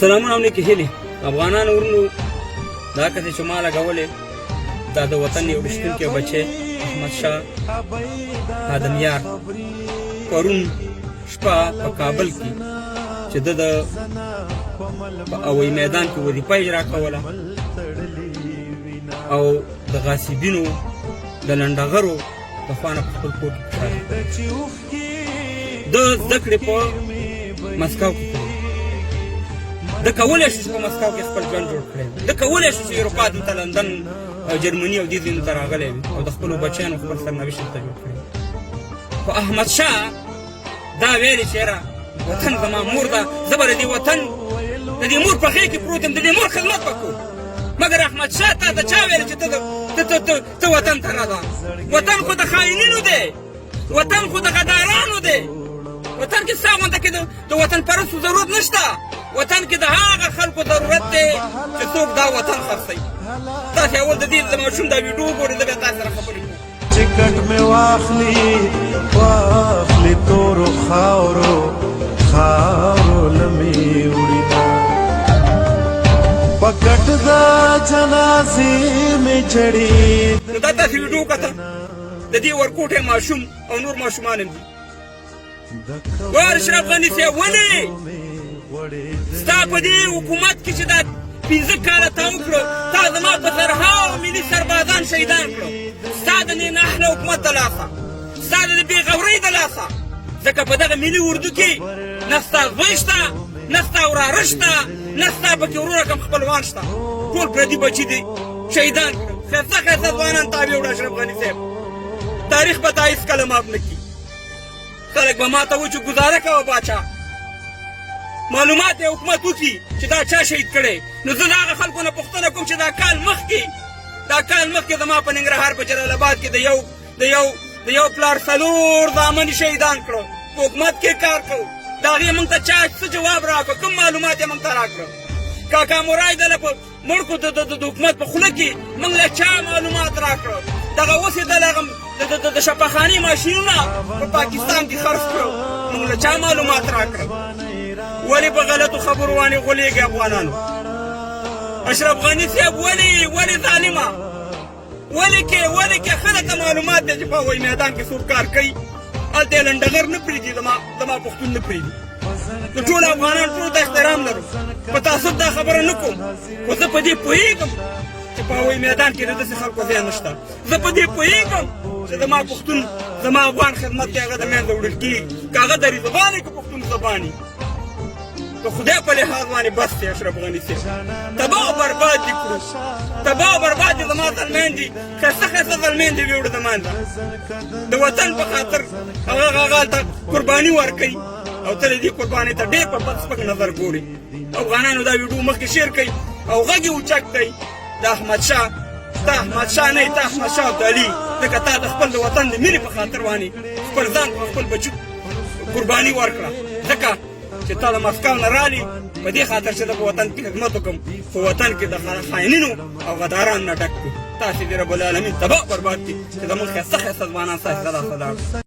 سلامونه هم لیکې هیلې افغانانو ورونو دا کسې چې ما لګولې دا د وطن یو رښتونکی بچی احمدشاه ادمیار پرون شپه په کابل کې چې ده د هوایي میدان کې وظیفه اجرا کوله او د غاصبینو د لنډغرو د خوا نه په خپل کور کې پښه ده زده کړې په مسکو کې کړې ده کولی شو چې په مسکو کې خپل ژوند جوړ کړی ده کولی شو چې اروپا دلته لندن او جرمني او دې ځایونو ته راغلی وي او د خپلو بچیانو خپل سرنوشت دلته جوړ کړی خو احمدشاه دا ویلې چې یاره وطن زما مور ده زه به د دې وطن د دې مور په خې کې پروت یم د دې مور خدمت به کوم مګر احمدشاه تا ته چا ویل چې ته وطن ته راځه وطن خو د خاینینو دی وطن خو د غدارانو دی وطن کې ستا غونده کې د وطن پرستو ضرورت نشته وطن کې د هغه خلکو ضرورت دی چې څوک دا وطن خرڅوي تاسې اول د دې د ماشوم دا ویډیو وګورئ زه بیا تاسو سره خبرې کوم ټکټ مې واخلي تورو خاورو لمې وړي پکټ دا جنازې مې چړې نو دا تاسې ویډیو کته د دې ورکوټی ماشوم او نور ماشومان هم دي ګوره اشرف غني صاحب ولې ستا په دې حکومت کې چې دا 15 کاله تا وکړو تا زما په زرهاو ملي سربازان شهیدان کړو ستا د نااهله حکومت د لاسه ستا د بېغورۍ د لاسه ځکه په دغه ملي اردو کې نه ستا زوی شته نه ستا وراره شته نه ستا پکې ورور کم خپلوان شته ټول پردي بچي دي شهیدان کړو ښایسته ښایسته ځوانان تابع وړه اشرف غني صاحب تاریخ به تا هېڅکله معاف نه کړي خلک به ما ته وایي چې ګزاره کوه باچا معلومات یې حکومت وکړي چې دا چا شهید کړی نو زه د هغه خلکو نه پوښتنه کوم چې دا کال مخکې زما په ننګرهار په جلال آباد کې د یو پلار 4 زامن شهیدان کړو په حکومت کې کار کوو د هغې موږ ته چا څه جواب راکړو کوم معلومات یې موږ ته راکړه کاکا مرای دله په مړکو د حکومت په خوله کې موږ له چا معلومات راکړو دغه اوس یې دغه د شفاخانې ماشینونه په پاکستان کې خرڅ کړو موږ له چا معلومات راکړه ولې په غلطو خبرو باندې غولېږي افغانانو اشرف غني صاحب ولې ظالمه ولې کې خلک معلومات دی چې په هوایي میدان کې څوک کار کوي هلته یې لنډغر نه پرېږدي زما پښتون نه پرېږدي د ټولو افغانانو ټولو ته احترام لرو په تعصب دا خبره نه کوم خو زه په دې پوهېږم چې په هوایي میدان کې د داسې خلکو ځای نشته زه په دې پوهېږم چې زما پښتون زما افغان خدمت کې هغه د منځه وړل کېږي که هغه دري زبان وي که پښتون زبان وي که خدای په لحاظ باندې بس دی اشرف غني صاحب تباه او برباد دي کړو تباه او برباد دي زما زلمیان دي ښایسته ښایسته زلمیان دي ویوړه زمان ده د وطن په خاطر هغه هلته قرباني ورکوي او ته د دې قربانۍ ته ډېر په بد سپک نظر ګوري افغانانو دا ویډیو مخکې شیر کوي او غږ یې اوچت دی د احمدشاه ته احمدشاه نه یې ته احمدشاه ابدالي ځکه تا د خپل د وطن د مینې په خاطر باندې خپل ځان په خپل بچو قرباني ورکړه ځکه چې تا د مسکو نه رالي په دې خاطر چې د په وطن کې خدمت وکړم په وطن کې د خاینینو او غدارانو نه ډک کړي تاسې دې رب العالمین تباه برباد کړي چې زموږ ښایسته ځوانان ستاسې دا